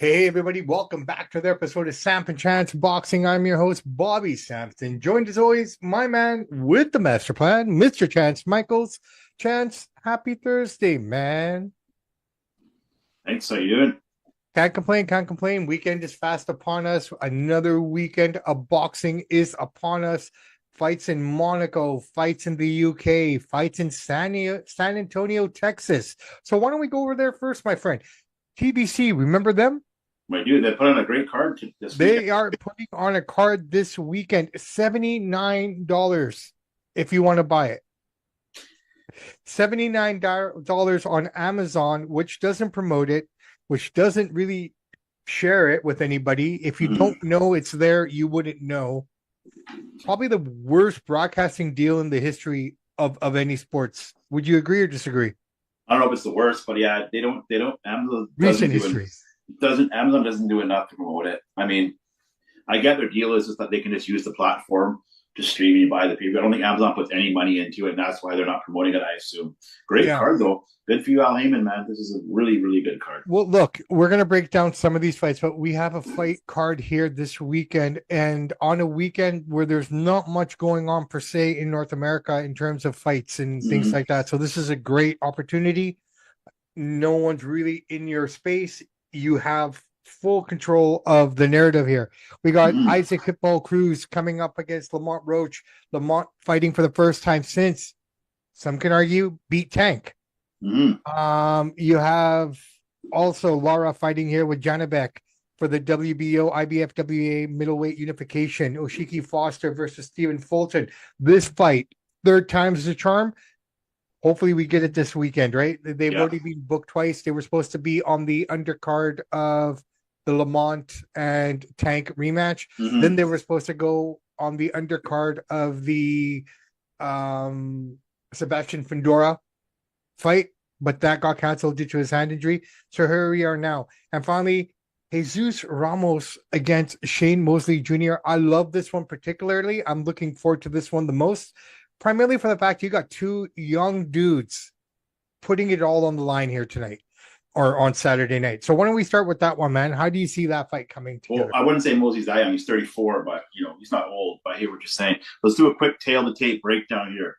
Hey everybody, welcome back to the episode of Samp Chance Boxing. I'm your host, Bobby Sampson, joined as always, my man with the master plan, Mr. Chance Michaels. Chance, happy Thursday, man. Thanks. How you doing? Can't complain, can't complain. Weekend is fast upon us. Another weekend of boxing is upon us. Fights in Monaco, fights in the UK, fights in San Antonio, Texas. So why don't we go over there first, my friend? PBC, remember them? My dude, they put on a great card this weekend. They are putting on a card this weekend, $79 if you want to buy it. $79 on Amazon, which doesn't promote it, which doesn't really share it with anybody. If you Mhm. don't know it's there, you wouldn't know. Probably the worst broadcasting deal in the history of any sports. Would you agree or disagree? I don't know if it's the worst, but yeah, they don't. Recent history. Amazon doesn't do enough to promote it. I mean, I get their deal is just that they can just use the platform to stream and buy the people. I don't think Amazon puts any money into it, and that's why they're not promoting it. I assume. Great Yeah. card though. Good for you, Al Heyman, man. This is a really, really good card. Well, look, we're going to break down some of these fights, but we have a fight card here this weekend. And on a weekend where there's not much going on per se in North America in terms of fights and things Mm-hmm. like that. So this is a great opportunity. No one's really in your space. You have full control of the narrative here. We got Mm-hmm. Isaac Pitbull Cruz coming up against LaMONT ROACH. LaMONT fighting for the first time since, some can argue, beat Tank. Mm-hmm. You have also Lara fighting here with Janabek for the WBO IBFWA middleweight unification. Oshiki Foster versus Stephen Fulton. This fight, third time's the charm. Hopefully, we get it this weekend, right? They've Yeah. already been booked twice. They were supposed to be on the undercard of the Lamont and Tank rematch. Then Mm-hmm. they were supposed to go on the undercard of the um, Sebastian Fundora fight, but that got canceled due to his hand injury. So here we are now. And finally, Jesus Ramos against Shane Mosley Jr. I love this one particularly. I'm looking forward to this one the most, primarily for the fact you got two young dudes putting it all on the line here tonight or on Saturday night. So why don't we start with that one, man? How do you see that fight coming Well, together? I wouldn't say Mosey's that young. He's 34, but he's not old. But I hear what you're saying. Let's do a quick tail to tape breakdown here.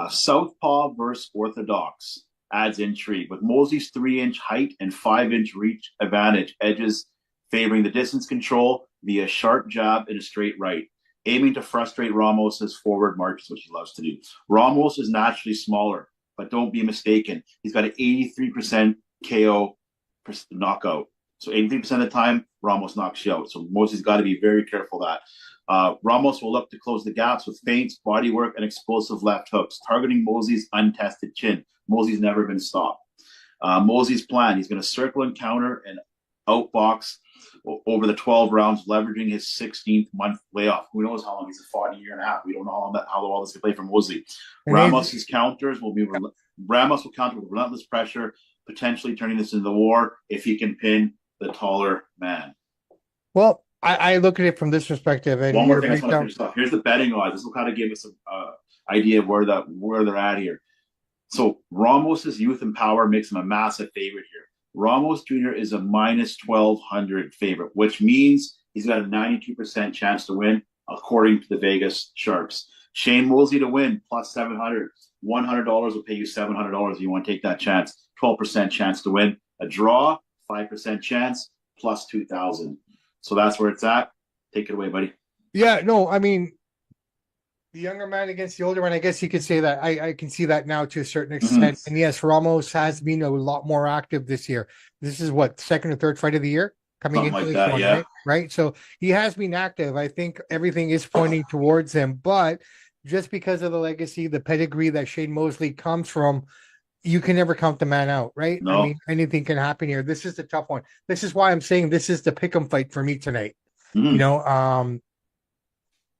Southpaw versus Orthodox adds intrigue with Mosey's 3-inch height and 5-inch reach advantage. Edges favoring the distance control via sharp jab and a straight right, aiming to frustrate Ramos's forward marches, which he loves to do. Ramos is naturally smaller, but don't be mistaken. He's got an 83% KO knockout. So 83% of the time, Ramos knocks you out. So Mosey's got to be very careful of that. Ramos will look to close the gaps with feints, body work, and explosive left hooks, targeting Mosey's untested chin. Mosey's never been stopped. Mosey's plan, he's going to circle and counter and outbox over the 12 rounds, leveraging his 16th month layoff. Who knows how long he's fought in a year and a half? We don't know how long this can play for Mosley. And Ramos will counter with relentless pressure, potentially turning this into the war if he can pin the taller man. well, I look at it from this perspective, and One more your thing I just want to breakdown. finish off. Here's the betting odds. This will kind of give us some idea of where they're at here. So Ramos's youth and power makes him a massive favorite here. Ramos Jr. is a minus 1,200 favorite, which means he's got a 92% chance to win, according to the Vegas Sharps. Shane Mosley to win, plus 700. $100 will pay you $700 if you want to take that chance. 12% chance to win. A draw, 5% chance, plus 2,000. So that's where it's at. Take it away, buddy. Yeah, no, I mean, the younger man against the older one, I guess you could say that. I can see that now to a certain Mm-hmm. extent. And yes, Ramos has been a lot more active this year. This is what, second or third fight of the year coming Something into like this that, one, yeah. right? So he has been active. I think everything is pointing towards him, but just because of the legacy, the pedigree that Shane Mosley comes from, you can never count the man out, right? I No. mean, anything can happen here. This is the tough one. This is why I'm saying this is the pick 'em fight for me tonight. You Mm-hmm. know,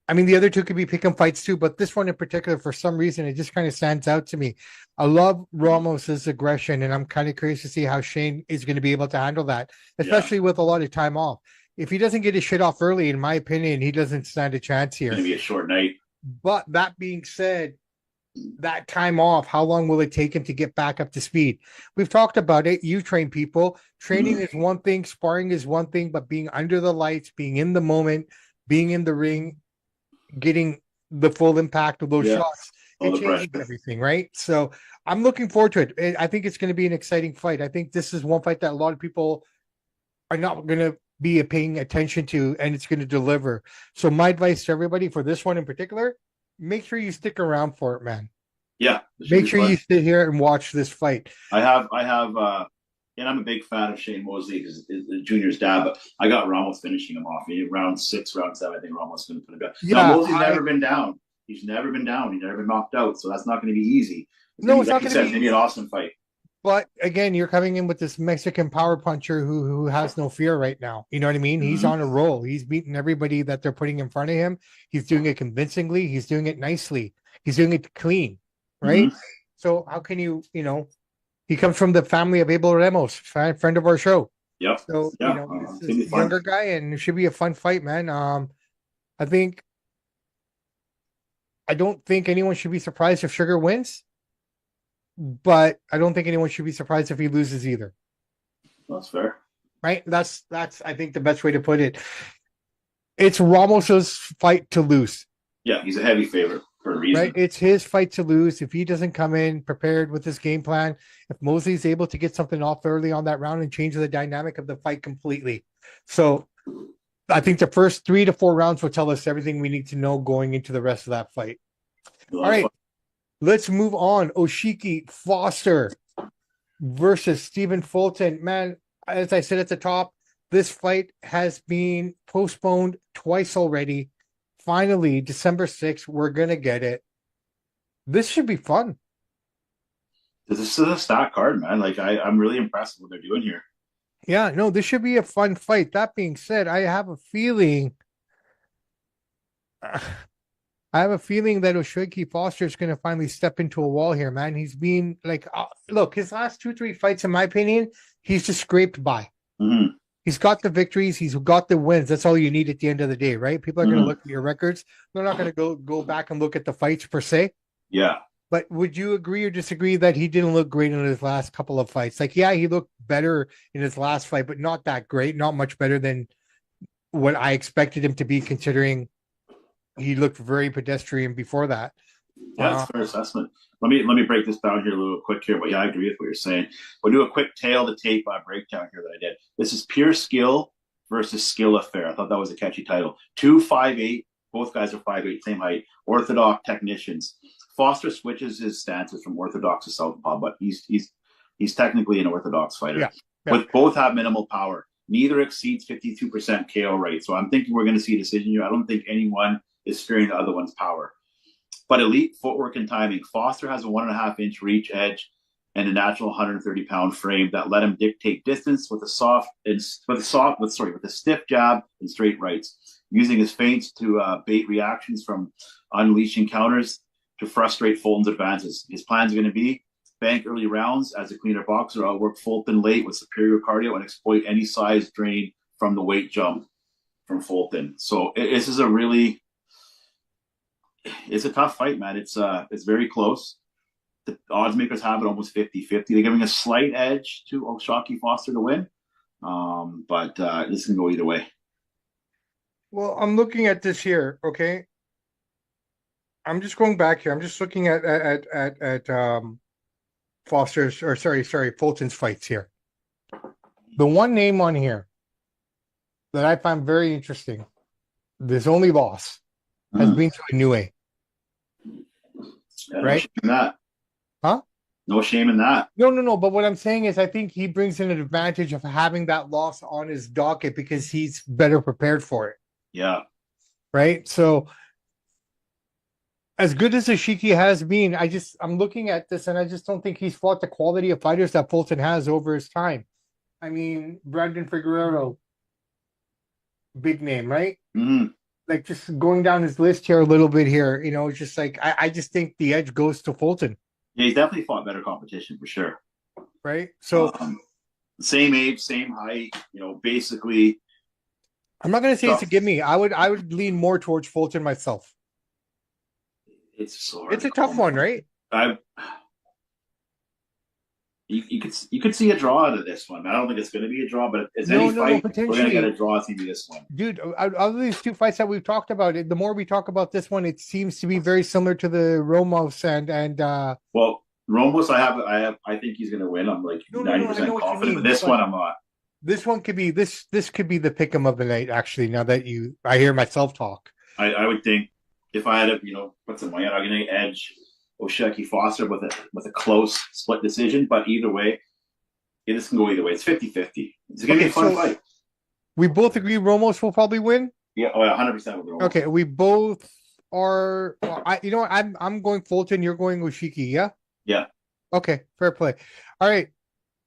I mean, the other two could be pick 'em fights too, but this one in particular, for some reason, it just kind of stands out to me. I love Ramos's aggression, and I'm kind of curious to see how Shane is going to be able to handle that, Yeah. especially with a lot of time off. If he doesn't get his shit off early, in my opinion, he doesn't stand a chance Going here. to be a short night. But that being said, that time off, how long will it take him to get back up to speed? We've talked about it. You train people. Training is one thing, sparring is one thing, but being under the lights, being in the moment, being in the ring, getting the full impact of those Yeah. shots, All it the changes pressure. everything, right? So I'm looking forward to it. I think it's going to be an exciting fight. I think this is one fight that a lot of people are not going to be paying attention to, and it's going to deliver. So my advice to everybody for this one in particular, make sure you stick around for it, man. Yeah, it should Make be sure fun. you sit here and watch this fight. And I'm a big fan of Shane Mosley because the junior's dad, but I got Ramos finishing him off. Round 6, round 7, I think Ramos is going to put him down. Now, Yeah, Mosley's never been down. He's never been down. He's never been knocked out. So that's not going to be easy. It's going no, to be, it's like not you going to said, be it's going to be an easy. awesome fight. But again, you're coming in with this Mexican power puncher who has no fear right now. You know what I mean? He's on a roll. He's beating everybody that they're putting in front of him. He's doing it convincingly. He's doing it nicely. He's doing it clean, right? Mm-hmm. So how can you, he comes from the family of Abel Ramos, friend of our show. Yep. So, Yeah. this It's going to be is a fun. younger guy, and it should be a fun fight, man. I think I don't think anyone should be surprised if Sugar wins, but I don't think anyone should be surprised if he loses either. That's fair. Right? That's I think the best way to put it. It's Ramos's fight to lose. Yeah, he's a heavy favorite for a reason. Right? It's his fight to lose. If he doesn't come in prepared with his game plan, if Mosley's able to get something off early on that round and change the dynamic of the fight completely. So I think the first 3 to 4 rounds will tell us everything we need to know going into the rest of that fight. All right, let's move on. Oshiki Foster versus Stephen Fulton. Man, as I said at the top, this fight has been postponed twice already. Finally, December 6th, we're going to get it. This should be fun. This is a stock card, man. Like, I'm really impressed with what they're doing here. Yeah, no, this should be a fun fight. That being said, I have a feeling that Oshiki Foster is going to finally step into a wall here, man. He's been like, look, his last 2-3 fights, in my opinion, he's just scraped by. Mm-hmm. He's got the victories. He's got the wins. That's all you need at the end of the day, right? People are going to look at your records. They're not going to go back and look at the fights per se. Yeah. But would you agree or disagree that he didn't look great in his last couple of fights? Like, yeah, he looked better in his last fight, but not that great. Not much better than what I expected him to be, considering he looked very pedestrian before that. Yeah, that's a fair assessment. Let me break this down here a little quick here. But yeah, I agree with what you're saying. We'll do a quick tail to tape breakdown here that I did. This is pure skill versus skill affair. I thought that was a catchy title. 2'5'8". Both guys are 5'8", same height. Orthodox technicians. Foster switches his stances from orthodox to southpaw, but he's technically an orthodox fighter. Yeah. But both have minimal power. Neither exceeds 52% KO rate. So I'm thinking we're going to see a decision here. I don't think anyone is fearing the other one's power. But elite footwork and timing. Foster has a 1.5-inch reach edge and a natural 130-pound frame that let him dictate distance with a stiff jab and straight rights, using his feints to bait reactions from unleashing counters to frustrate Fulton's advances. His plans are going to be bank early rounds as a cleaner boxer, outwork Fulton late with superior cardio, and exploit any size drain from the weight jump from Fulton. So this is it's a tough fight, man. It's very close. The odds makers have it almost 50-50. They're giving a slight edge to Oshaki Foster to win. But this can go either way. Well, I'm looking at this here, okay? I'm just going back here. I'm just looking at Foster's, or sorry, Fulton's fights here. The one name on here that I find very interesting, this only loss, has been to Inoue. Yeah, right? No shame in that. Huh? No shame in that. No. But what I'm saying is I think he brings in an advantage of having that loss on his docket because he's better prepared for it. Yeah. Right? So as good as Ashiki has been, I'm looking at this and I just don't think he's fought the quality of fighters that Fulton has over his time. I mean, Brandon Figueroa, big name, right? Mm-hmm. Like, just going down his list here a little bit here, it's just like I just think the edge goes to Fulton. Yeah, he's definitely fought better competition for sure. Right? So same age, same height, basically. I'm not gonna say it's a gimme. I would lean more towards Fulton myself. It's so hard It's to a tough call. one, right? I you could see a draw out of this one. I don't think it's going to be a draw, but if it's any No, fight, we're going to get a potentially. draw. It's going to be this one. Dude, out of these two fights that we've talked about, the more we talk about this one, it seems to be very similar to the Ramos and Well, Ramos, I think he's going to win. I'm like no, 90 I know percent what you confident, but mean, this but one I'm not. this one could be this could be the pick'em of the night, actually, now that I hear myself talk. I would think if I had to, put some money on, I'm going to edge Osheki Foster with a close split decision. But either way, this can go either way. It's 50-50. It's going to be a fun fight. We both agree Ramos will probably win. Yeah, 100% with Ramos. Okay, we both are. I'm going Fulton. You're going Ushiki. Yeah. Yeah. Okay, fair play. All right,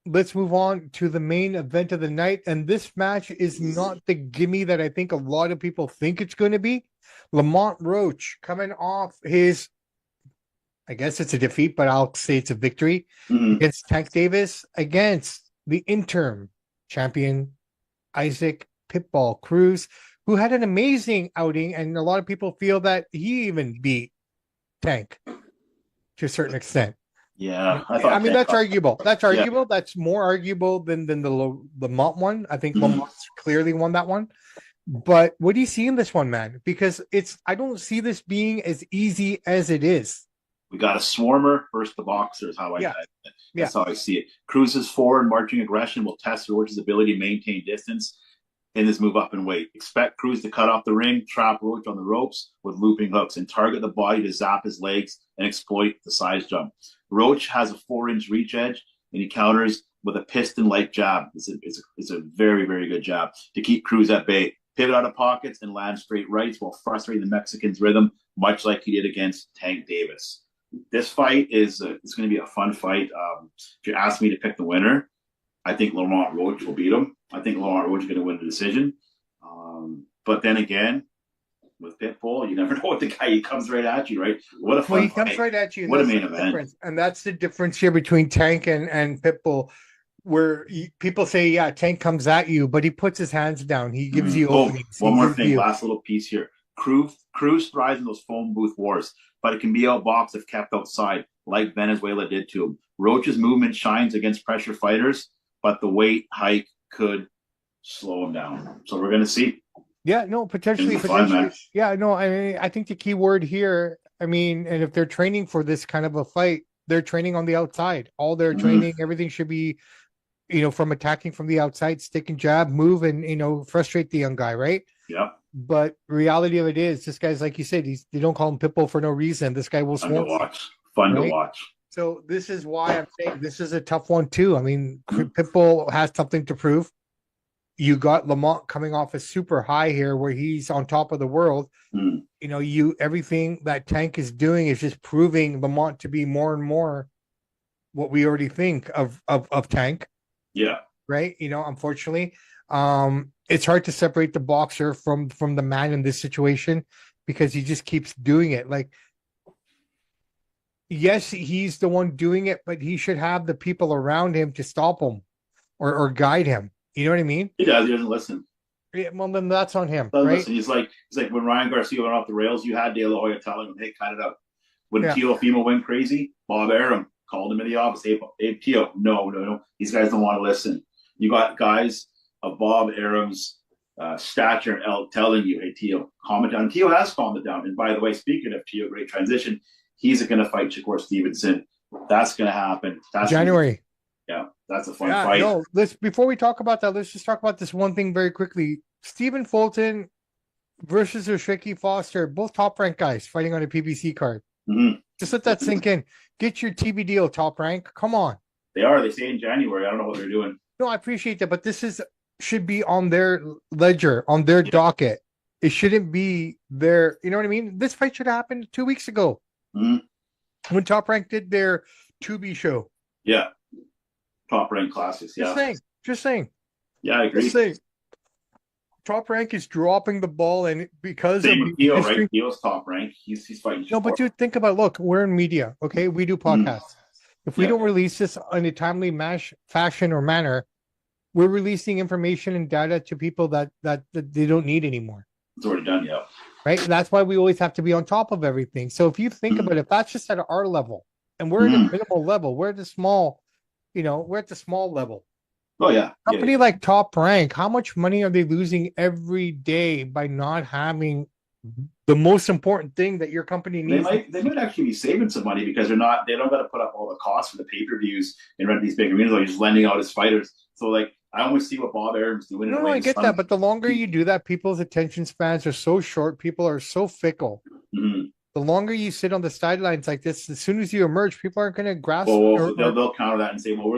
let's move on to the main event of the night, and this match is not the gimme that I think a lot of people think it's going to be. LaMONT ROACH coming off his, I guess it's a defeat, but I'll say it's a victory against Tank Davis against the interim champion Isaac Pitbull Cruz, who had an amazing outing, and a lot of people feel that he even beat Tank to a certain extent. Yeah, I mean that's arguable. That's arguable. Yeah. That's more arguable than the LaMONT one. I think LaMONT clearly won that one. But what do you see in this one, man? Because I don't see this being as easy as it is. We got a swarmer versus the boxers. That's how I see it. Cruz's forward marching aggression will test Roach's ability to maintain distance in this move up and weight. Expect Cruz to cut off the ring, trap Roach on the ropes with looping hooks, and target the body to zap his legs and exploit the size jump. Roach has a 4-inch reach edge, and he counters with a piston-like jab. It's a very, very good jab to keep Cruz at bay. Pivot out of pockets and land straight rights while frustrating the Mexican's rhythm, much like he did against Tank Davis. This fight it's going to be a fun fight. If you ask me to pick the winner, I think LaMONT ROACH will beat him. I think LaMONT ROACH is going to win the decision. But then again, with Pitbull, you never know what the guy, he comes right at you, right? What a fun he comes right at you. What a main event. And that's the difference here between Tank and Pitbull, where people say, yeah, Tank comes at you, but he puts his hands down. He gives you openings. One more thing, last little piece here. Cruz thrives in those phone booth wars, but it can be outboxed if kept outside, like Venezuela did to him. Roach's movement shines against pressure fighters, but the weight hike could slow him down. So we're going to see. Yeah, no, potentially. Yeah, no, I think the key word here, and if they're training for this kind of a fight, they're training on the outside. All their training, everything should be, from attacking from the outside, stick and jab, move, and, frustrate the young guy, right? Yeah. But reality of it is, this guy's, like you said, they don't call him Pitbull for no reason. This guy will swarm. Fun to watch. So this is why I'm saying this is a tough one too. Pitbull has something to prove. You got LaMONT coming off a super high here where he's on top of the world. Everything that Tank is doing is just proving LaMONT to be more and more what we already think of Tank. Yeah. Right. Unfortunately, it's hard to separate the boxer from the man in this situation because he just keeps doing it. Like, yes, he's the one doing it, but he should have the people around him to stop him or guide him. You know what I mean? He does. He doesn't listen. Yeah, well, then that's on him, right? Listen. He's like when Ryan Garcia went off the rails, you had De La Hoya telling him, hey, cut it out. When Teofimo went crazy, Bob Arum called him in the office. Hey, Teo, no. These guys don't want to listen. You got guys of Bob Arum's stature telling you, hey, Teo, calm it down. Teo has calmed it down. And by the way, speaking of Teo, great transition, he's going to fight Shakur Stevenson. That's going to happen. That's January. That's a fun fight. No, before we talk about that, let's just talk about this one thing very quickly. Stephen Fulton versus Osheki Foster, both top rank guys fighting on a PBC card. Just let that sink in. Get your TV deal, Top Rank. Come on. They are. They say in January. I don't know what they're doing. No, I appreciate that, but this should be on their ledger, on their docket. It shouldn't be their. You know what I mean? This fight should have happened 2 weeks ago when Top Rank did their Tubi show. Yeah. Top Rank Classics. Yeah. Just saying. Yeah, I agree. Just saying. Top Rank is dropping the ball, and because Same of Theo, right? Theo's Top Rank. He's fighting. No, but dude, think about look. We're in media, okay? We do podcasts. If we don't release this in a timely fashion or manner, we're releasing information and data to people that they don't need anymore. It's already done, yeah. right? And that's why we always have to be on top of everything. So if you think about it, that's just at our level, and we're at a minimal level. We're at the small, we're at the small level. Oh yeah. Company like Top Rank, how much money are they losing every day by not having the most important thing that your company needs? They might actually be saving some money because they don't got to put up all the costs for the pay-per-views and rent these big arenas. They're just lending out his fighters. So like I almost see what Bob Arum's doing. No, I get that, but the longer you do that, people's attention spans are so short. People are so fickle. The longer you sit on the sidelines like this, as soon as you emerge, people aren't going to grasp. They'll counter that and say, "Well,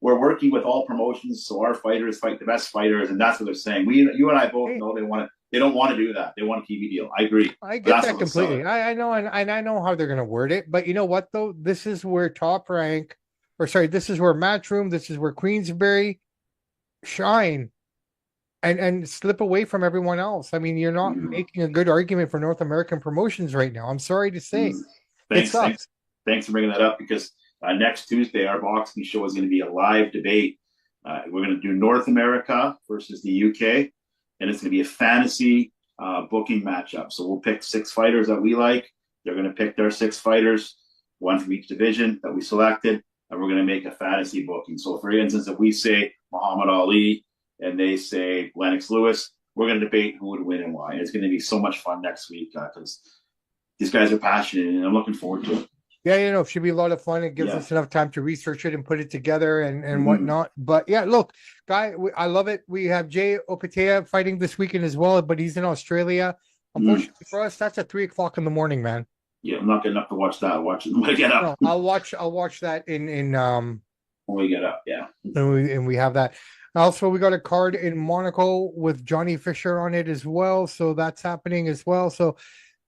we're working with all promotions, so our fighters fight the best fighters," and that's what they're saying. You and I both know they don't want to do that. They want a TV deal. I agree. I get that completely. I know, and I know how they're going to word it. But you know what though? This is where Top Rank, this is where Matchroom, this is where Queensberry shine. And slip away from everyone else. I mean, you're not making a good argument for North American promotions right now. I'm sorry to say. Thanks for bringing that up, because next Tuesday our boxing show is going to be a live debate. We're going to do North America versus the UK, and it's going to be a fantasy booking matchup. So we'll pick 6 fighters that we like. They're going to pick their 6 fighters, one from each division that we selected, and we're going to make a fantasy booking. So for instance, if we say Muhammad Ali and they say Lennox Lewis, we're going to debate who would win and why. And it's going to be so much fun next week because these guys are passionate, and I'm looking forward to it. Yeah, it should be a lot of fun. It gives us enough time to research it and put it together and whatnot. But yeah, look, Guy, I love it. We have Jay Opetea fighting this weekend as well, but he's in Australia. Unfortunately for us, that's at 3:00 in the morning, man. Yeah, I'm not getting up to watch that. Watch it when I get up. No, I'll watch that in when we get up. Yeah, and we have that. Also, we got a card in Monaco with Johnny Fisher on it as well. So that's happening as well. So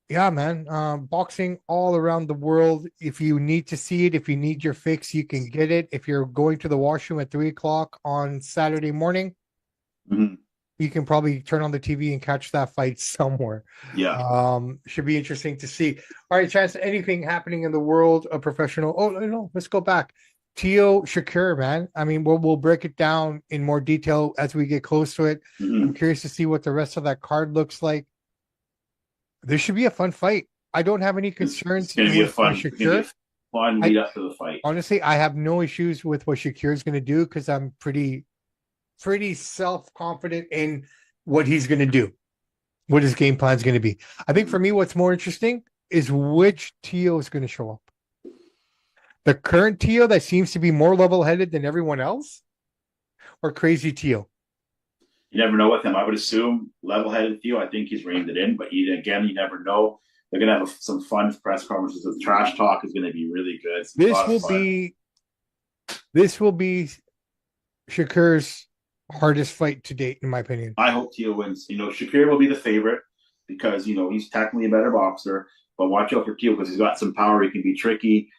yeah, man, boxing all around the world. If you need to see it, if you need your fix, you can get it. If you're going to the washroom at 3:00 on Saturday morning, you can probably turn on the TV and catch that fight somewhere. Yeah. Should be interesting to see. All right, Chance, anything happening in the world of professional? Oh, no, let's go back. Teo Shakur, man. I mean, we'll break it down in more detail as we get close to it. I'm curious to see what the rest of that card looks like. This should be a fun fight. I don't have any concerns. It's going to be a fun lead up to the fight. Honestly, I have no issues with what Shakur is going to do because I'm pretty self-confident in what he's going to do, what his game plan is going to be. I think for me, what's more interesting is which Teo is going to show up. The current Teo that seems to be more level-headed than everyone else, or crazy Teo? You never know with him. I would assume level-headed Teo. I think he's reined it in, but you never know. They're going to have some fun press conferences. The trash talk is going to be really good. This will be Shakur's hardest fight to date, in my opinion. I hope Teo wins. Shakur will be the favorite because, he's technically a better boxer, but watch out for Teo because he's got some power. He can be tricky.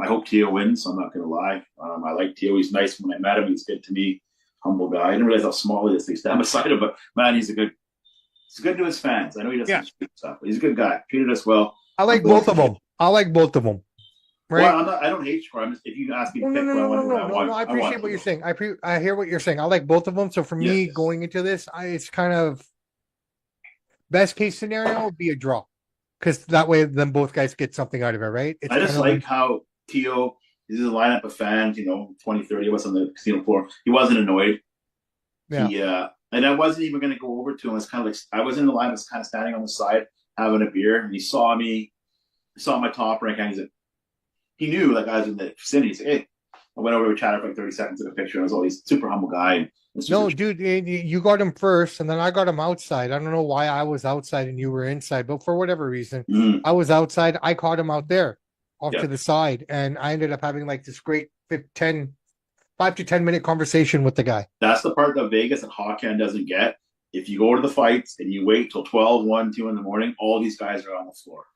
I hope Teo wins. I'm not going to lie. I like Teo. He's nice. When I met him, he's good to me. Humble guy. I didn't realize how small he is. They stand beside him, but man, he's good to his fans. I know he doesn't speak stuff, but he's a good guy. Treated us well. I like both of them. Right? Well, I don't hate Shakur. If you ask me to pick no, I appreciate what you're saying. I hear what you're saying. I like both of them. So for me, going into this, it's kind of best case scenario would be a draw. Because that way, then both guys get something out of it, right? I just like how Teo is a lineup of fans, 20, 30 of us on the casino floor. He wasn't annoyed. Yeah. And I wasn't even going to go over to him. It's kind of like I was in the line, I was kind of standing on the side having a beer, and he saw me, saw my Top Rank, and he's like, he knew like I was in the vicinity. He's like, hey, I went over, we chatted for like 30 seconds of a picture. And I was always super humble guy. No, dude, you got him first, and then I got him outside. I don't know why I was outside and you were inside, but for whatever reason, I was outside. I caught him out there off to the side, and I ended up having like this great 5 to 10 minute conversation with the guy. That's the part that Vegas and Hawken doesn't get. If you go to the fights and you wait till 12, 1, 2 in the morning, all these guys are on the floor.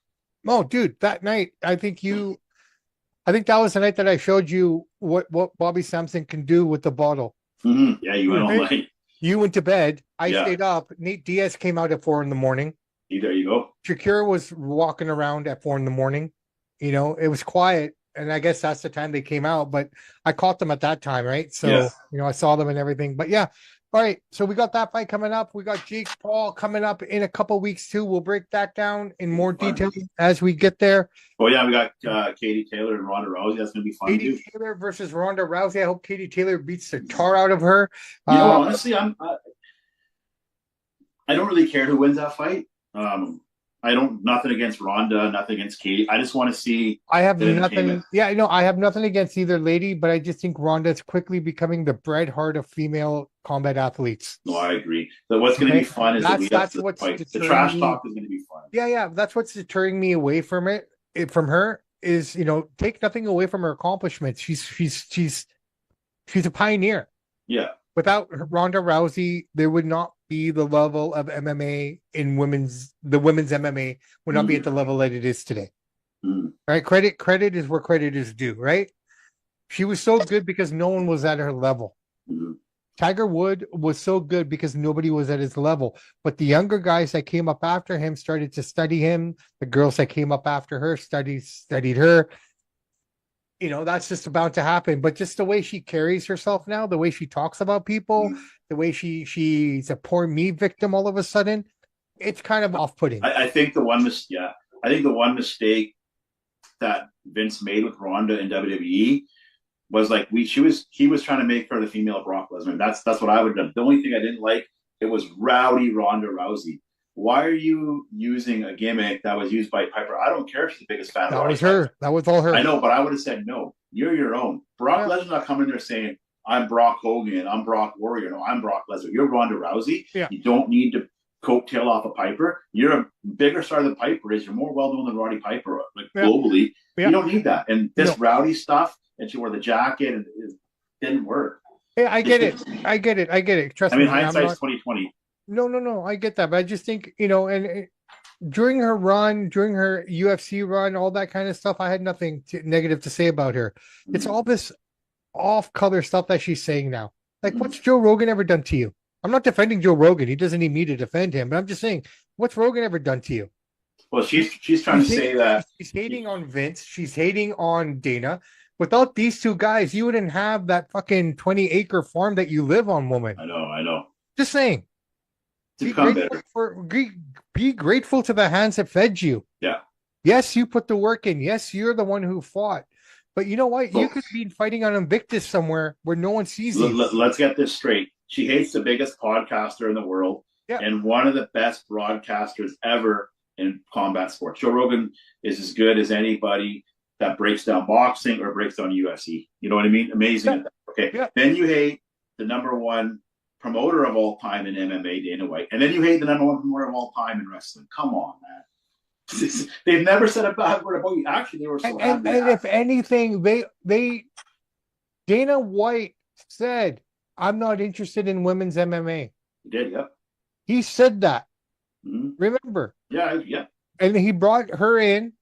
Oh, dude, that night, I think that was the night that I showed you what Bobby Sampson can do with the bottle. Yeah, you went all night. You went to bed. I stayed up. Nate Diaz came out at 4 in the morning. There you go. Shakur was walking around at 4 in the morning. It was quiet, and I guess that's the time they came out. But I caught them at that time, right? So I saw them and everything. But yeah, All right, so we got that fight coming up. We got Jake Paul coming up in a couple weeks too. We'll break that down in more detail as we get there. Oh yeah, we got Katie Taylor and Ronda Rousey. That's gonna be fun Katie too. Taylor versus Ronda Rousey. I hope Katie Taylor beats the tar out of her. You know, honestly, I don't really care who wins that fight. I don't nothing against Ronda, nothing against Katie. I just want to see. I have nothing. Yeah, I know I have nothing against either lady, but I just think Ronda is quickly becoming the Bret Hart of female combat athletes. No, I agree. So what's going to be fun is that's what's fight. The trash talk is going to be fun. Yeah, that's what's deterring me away from from her is take nothing away from her accomplishments. She's a pioneer. Yeah. Without Ronda Rousey, there would not be the level of MMA in women's MMA would not be at the level that it is today. Right? Credit is where credit is due, right? She was so good because no one was at her level. Tiger Woods was so good because nobody was at his level. But the younger guys that came up after him started to study him. The girls that came up after her studied her. That's just about to happen. But just the way she carries herself now, the way she talks about people, the way she's a poor me victim all of a sudden, it's kind of off-putting. I think the one mistake that Vince made with Ronda in WWE was like he was trying to make her the female Brock Lesnar. That's what I would have done. The only thing I didn't like, it was rowdy Ronda Rousey. Why are you using a gimmick that was used by Piper? I don't care if she's the biggest fan. That was her. That was all her. I know, but I would have said no. You're your own. Brock Lesnar's not coming there saying I'm Brock Hogan, I'm Brock Warrior. No, I'm Brock Lesnar. You're Ronda Rousey. Yeah. You don't need to coattail off of Piper. You're a bigger star than Piper is. You're more well known than Roddy Piper, globally. Yeah. You don't need that. And this rowdy stuff, and she wore the jacket, and it didn't work. Yeah, I get it. Trust me. Hindsight's 2020. No. I get that, but I just think and during her UFC run, all that kind of stuff, I had nothing negative to say about her. It's all this off-color stuff that she's saying now. Like, what's Joe Rogan ever done to you? I'm not defending Joe Rogan. He doesn't need me to defend him, but I'm just saying, what's Rogan ever done to you? Well, she's trying to say that she's hating on Vince. She's hating on Dana. Without these two guys, you wouldn't have that fucking 20-acre farm that you live on, woman. I know. Just saying. Be grateful to the hands that fed you. Yeah. Yes, you put the work in. Yes, you're the one who fought. But you know what? You could be fighting on Invictus somewhere where no one sees you. Let's get this straight. She hates the biggest podcaster in the world and one of the best broadcasters ever in combat sports. Joe Rogan is as good as anybody that breaks down boxing or breaks down UFC. You know what I mean? Amazing at that. Okay. Yeah. Then you hate the number one promoter of all time in MMA, Dana White. And then you hate the number one promoter of all time in wrestling. Come on, man. They've never said a bad word about you. Actually, they were so happy. And if anything, Dana White said, I'm not interested in women's MMA. He did, yep. He said that. Remember? Yeah. And he brought her in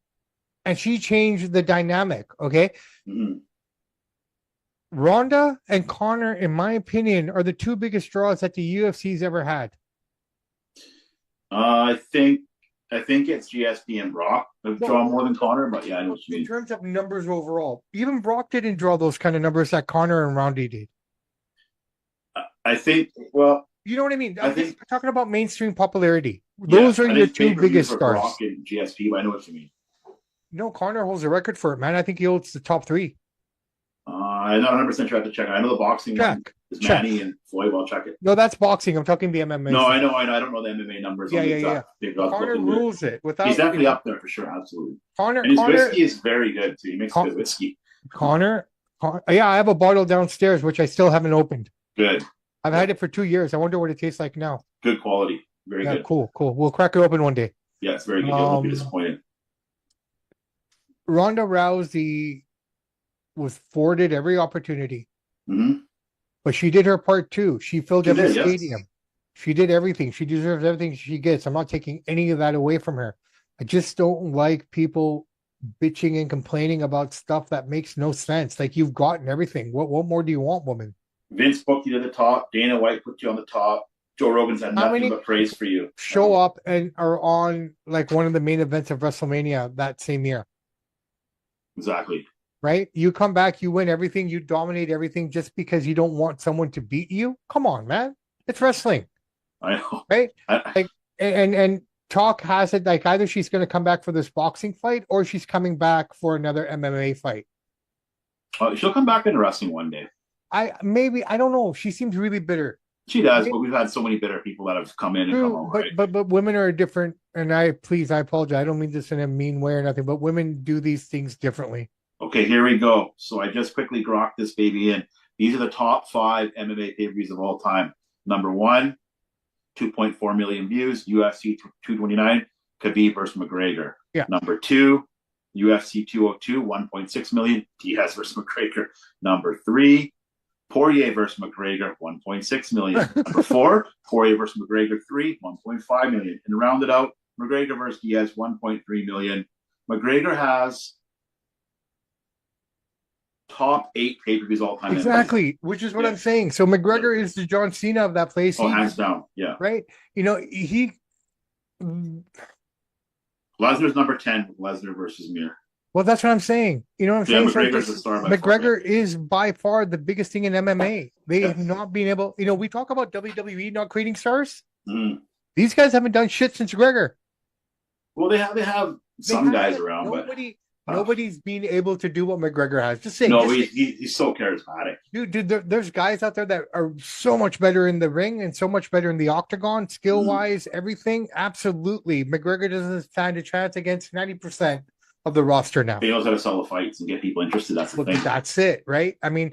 and she changed the dynamic, okay? Ronda and Conor, in my opinion, are the two biggest draws that the UFC's ever had. I think it's GSP and Brock that draw more than Conor, but yeah, I know what you mean. In terms of numbers overall, even Brock didn't draw those kind of numbers that Conor and Ronda did. I think, well... You know what I mean? I'm talking about mainstream popularity. Those are your two biggest stars. Brock and GSP, but I know what you mean. No, Conor holds a record for it, man. I think he holds the top three. I'm not 100% sure I have to check it. I know the boxing one is Manny and Floyd. I'll check it. No, that's boxing. I'm talking the MMA. No, I know. I don't know the MMA numbers. Yeah. Conor rules it. He's definitely up there for sure. Absolutely. And his whiskey is very good too. He makes good whiskey. Conor, yeah, I have a bottle downstairs which I still haven't opened. Good. I've had it for 2 years. I wonder what it tastes like now. Good quality. Very good. Cool. We'll crack it open one day. Yeah, it's very good. You won't be disappointed. Ronda Rousey was afforded every opportunity. But she did her part too. She filled every stadium. Yes. She did everything. She deserves everything she gets. I'm not taking any of that away from her. I just don't like people bitching and complaining about stuff that makes no sense. Like, you've gotten everything. What more do you want, woman? Vince booked you to the top. Dana White put you on the top. Joe Rogan's had nothing but praise for you. Show up and are on like one of the main events of WrestleMania that same year. Exactly. Right? You come back, you win everything, you dominate everything just because you don't want someone to beat you? Come on, man. It's wrestling, I know. right? Like, and talk has it like either she's going to come back for this boxing fight or she's coming back for another MMA fight. She'll come back into wrestling one day. I don't know. She seems really bitter. She does, but we've had so many bitter people that have come in and come True, out, right? but women are different. And I apologize. I don't mean this in a mean way or nothing, but women do these things differently. Okay, here we go. So I just quickly grokked this baby in. These are the top 5 MMA pay-per-views of all time. Number 1, 2.4 million views, UFC 229, Khabib versus McGregor. Yeah. Number 2, UFC 202, 1.6 million, Diaz versus McGregor. Number 3, Poirier versus McGregor, 1.6 million. Number 4, Poirier versus McGregor 3, 1.5 million. And rounded out, McGregor versus Diaz, 1.3 million. McGregor has top 8 pay-per-views all time. Exactly, which is what I'm saying. So McGregor is the John Cena of that place. Oh, hands down. Yeah. Right? You know, Lesnar's number 10, Lesnar versus Mir. Well, that's what I'm saying. You know what I'm saying? McGregor's the star. McGregor is by far the biggest thing in MMA. They have not been able, we talk about WWE not creating stars. These guys haven't done shit since McGregor. Well, they have some guys around, nobody's been able to do what McGregor has. Just saying. No, he's so charismatic. Dude, there's guys out there that are so much better in the ring and so much better in the octagon, skill-wise, everything. Absolutely. McGregor doesn't stand a chance against 90% of the roster now. He knows how to sell the fights and get people interested. That's the thing. That's it, right? I mean,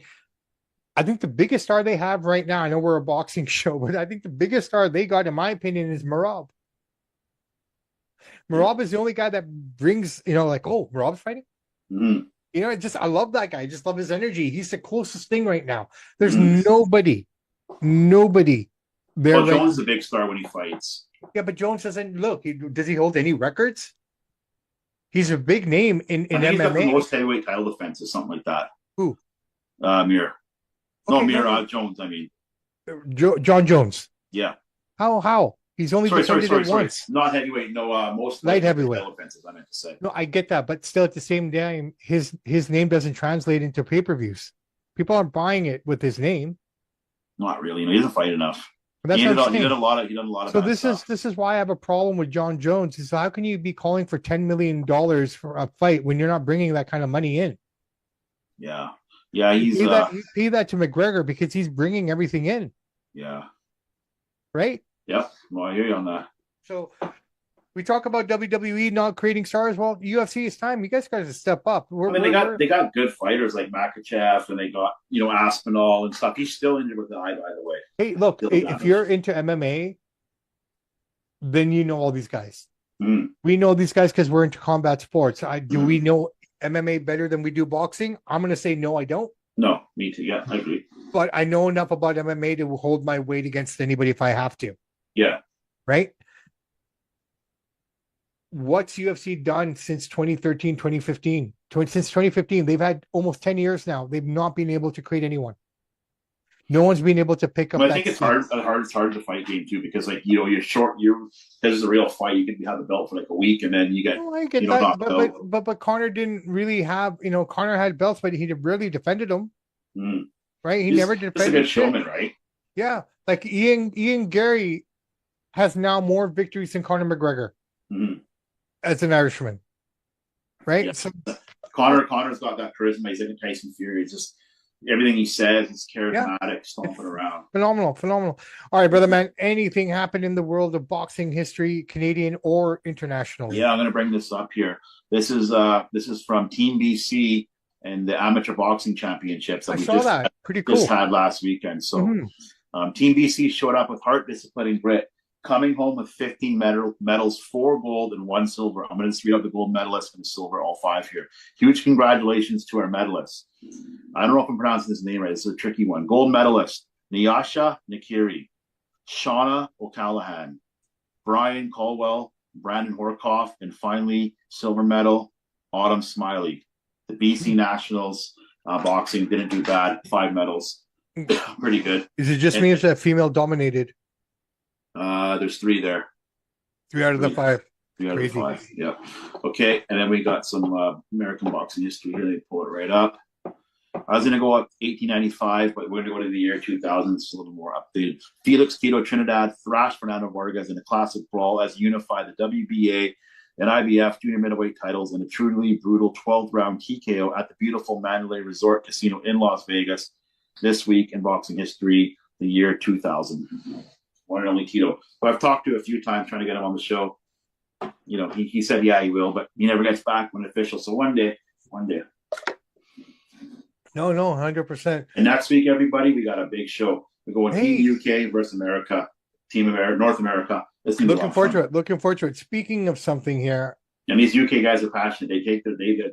I think the biggest star they have right now, I know we're a boxing show, but I think the biggest star they got, in my opinion, is Merab. Merab is the only guy that brings, like, oh, Merab's fighting? I love that guy. I just love his energy. He's the closest thing right now. There's nobody there. Well, Jones is a big star when he fights. Yeah, but Jones doesn't look. Does he hold any records? He's a big name in MMA. He's got the most heavyweight title defenses, something like that. Who? Mir. Okay, no, Jones. I mean, John Jones. Yeah. How? He's only defended it once. Not heavyweight. No, most light heavyweight title defenses. I meant to say. No, I get that, but still, at the same time, his name doesn't translate into pay-per-views. People aren't buying it with his name. Not really. He doesn't fight enough. He did a lot of. So this is why I have a problem with John Jones. Is how can you be calling for $10 million for a fight when you're not bringing that kind of money in? Yeah, he's you pay that to McGregor because he's bringing everything in. Yeah. Right. Yep. Well, I hear you on that. So we talk about WWE not creating stars. Well, UFC is time. You guys got to step up. They got good fighters like Makachev, and they got Aspinall and stuff. He's still injured with the eye, by the way. Hey, look, if you're into MMA, then you know all these guys. We know these guys because we're into combat sports. Do we know MMA better than we do boxing? I'm going to say no, I don't. No, me too. Yeah, I agree. But I know enough about MMA to hold my weight against anybody if I have to. Yeah. Right? What's UFC done since 2013, 2015? Since 2015, they've had almost 10 years now. They've not been able to create anyone. No one's been able to pick up. I think it's hard to fight game too, because you're short. This is a real fight. You can have the belt for like a week, and then you get. I get that, but Conor didn't really have. Conor had belts, but he rarely defended them. Right? He's never defended. He's a good showman, right? Yeah, like Ian Gary has now more victories than Conor McGregor as an Irishman, right? Yeah. So Conor's got that charisma. He's like a Tyson Fury. It's just everything he says is charismatic, stomping around. Phenomenal. All right, brother man. Anything happened in the world of boxing history, Canadian or international? Yeah, I'm going to bring this up here. This is from Team BC and the Amateur Boxing Championships that Pretty cool. Just had last weekend. So Team BC showed up with heart, discipline, and grit, coming home with 15 medals, 4 gold and 1 silver. I'm going to just read out the gold medalists and the silver, all 5 here. Huge congratulations to our medalists. I don't know if I'm pronouncing this name right. This is a tricky one. Gold medalist, Nyasha Nakiri, Shauna O'Callahan, Brian Caldwell, Brandon Horkoff, and finally, silver medal, Autumn Smiley. The BC Nationals boxing didn't do bad. 5 medals. Pretty good. Is it just me or is that female dominated? There's 3 there. 3 out of the 5. 3 out of the 5. Yeah. Okay. And then we got some American boxing history here. They pull it right up. I was going to go up 1895, but we're going to go to the year 2000. It's a little more updated. Felix Tito Trinidad thrashed Fernando Vargas in a classic brawl as he unified the WBA and IBF junior middleweight titles in a truly brutal 12th round TKO at the beautiful Mandalay Resort Casino in Las Vegas this week in boxing history, the year 2000. One and only Tito. But I've talked to a few times trying to get him on the show. You know, he said, yeah, he will, but he never gets back when official. So one day. No, 100%. And next week, everybody, we got a big show. We're going Team UK versus America, Team America, North America. Looking forward to it. Speaking of something here. And these UK guys are passionate.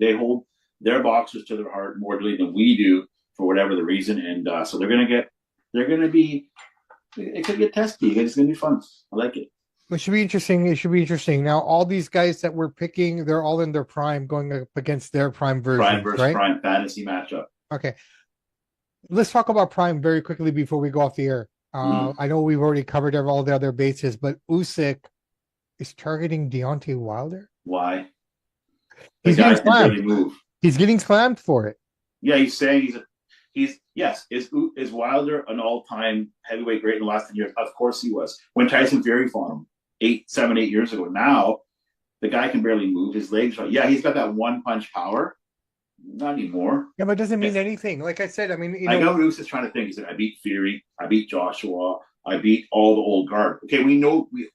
They hold their boxers to their heart more dearly than we do for whatever the reason. And so it could get testy. It's going to be fun. I like it. It should be interesting. Now, all these guys that we're picking, they're all in their prime, going up against their prime version. Prime versus right? prime fantasy matchup. Okay. Let's talk about prime very quickly before we go off the air. I know we've already covered all the other bases, but Usyk is targeting Deontay Wilder. Why? He's getting slammed. He's getting slammed for it. Yeah, he's saying is Wilder an all-time heavyweight great in the last 10 years? Of course he was. When Tyson Fury fought him 8 years ago. Now the guy can barely move. His legs are, he's got that one punch power. Not anymore. Yeah, but it doesn't mean anything. Like I said, I mean, I know what Usyk's trying to think. He said, I beat Fury, I beat Joshua, I beat all the old guard. Okay, we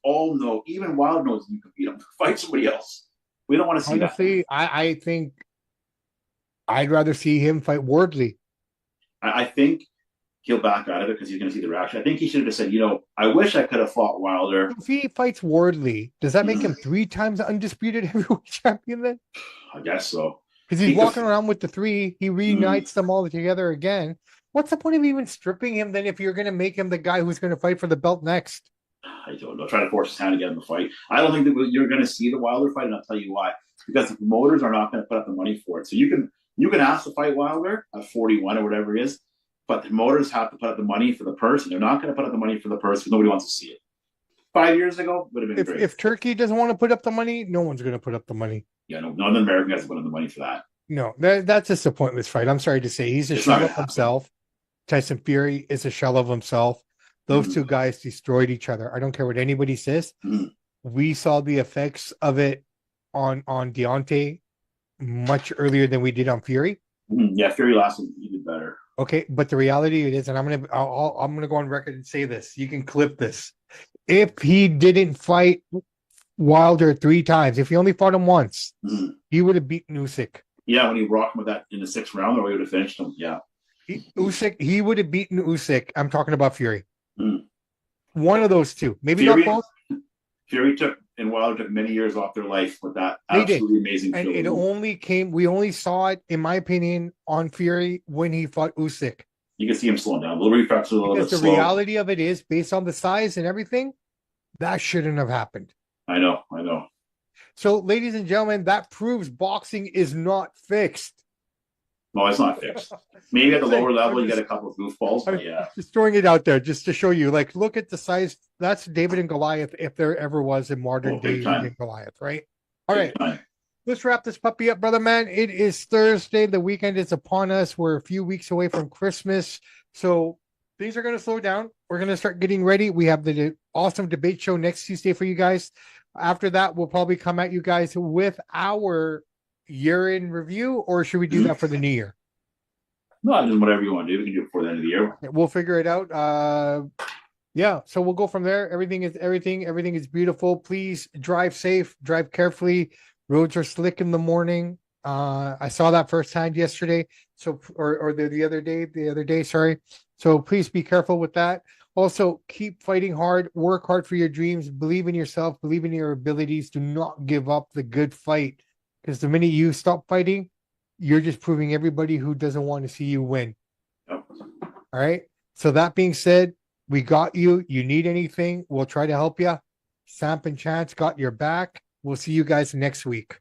all know, even Wilder knows you can beat him. Fight somebody else. We don't want to see that. Honestly, I think I'd rather see him fight Wardley. I think he'll back out of it because he's going to see the reaction. I think he should have just said, I wish I could have fought Wilder. If he fights Wardley, does that make him 3 times the undisputed heavyweight champion then? I guess so. Because he's walking around with the 3. He reunites them all together again. What's the point of even stripping him then if you're going to make him the guy who's going to fight for the belt next? I don't know. Try to force his hand to get him to fight. I don't think that you're going to see the Wilder fight, and I'll tell you why. Because the promoters are not going to put up the money for it. So you can ask to fight Wilder at 41 or whatever it is, but the promoters have to put up the money for the person. They're not going to put up the money for the person because nobody wants to see it. 5 years ago would have been great. If Turkey doesn't want to put up the money, no one's going to put up the money. Yeah, no, none of the American guys put up the money for that. No, that's just a pointless fight. I'm sorry to say. He's a shell of himself. Tyson Fury is a shell of himself. Those two guys destroyed each other. I don't care what anybody says. We saw the effects of it on Deontay much earlier than we did on Fury. Yeah, Fury lasted even better. Okay, but the reality it is, and I'm gonna go on record and say this. You can clip this. If he didn't fight Wilder 3 times, if he only fought him once, he would have beaten Usyk. Yeah, when he rocked him with that in the 6th round, or he would have finished him. Yeah, he would have beaten Usyk. I'm talking about Fury. One of those two, maybe Fury, not both. Fury and Wilder took many years off their life with that absolutely amazing. And it only came. We only saw it, in my opinion, on Fury when he fought Usyk. You can see him slowing down. A little reflex, a little bit slow. The reality of it is, based on the size and everything, that shouldn't have happened. I know. So, ladies and gentlemen, that proves boxing is not fixed. No, it's not fixed. Maybe at the lower level, you get a couple of goofballs, but yeah. Just throwing it out there just to show you. Like, look at the size. That's David and Goliath, if there ever was a modern day David and Goliath, right? All right. Let's wrap this puppy up, brother man. It is Thursday. The weekend is upon us. We're a few weeks away from Christmas. So things are going to slow down. We're going to start getting ready. We have the awesome debate show next Tuesday for you guys. After that, we'll probably come at you guys with our year-end review, or should we do that for the new year? No, just whatever you want to do. We can do it before the end of the year. We'll figure it out. Yeah, so we'll go from there. Everything is beautiful. Please drive safe, drive carefully. Roads are slick in the morning. I saw that firsthand yesterday. So, or the other day, sorry. So please be careful with that. Also, keep fighting hard, work hard for your dreams, believe in yourself, believe in your abilities. Do not give up the good fight, because the minute you stop fighting, you're just proving everybody who doesn't want to see you win. Yep. All right. So that being said, we got you. You need anything, we'll try to help you. Samp and Chance got your back. We'll see you guys next week.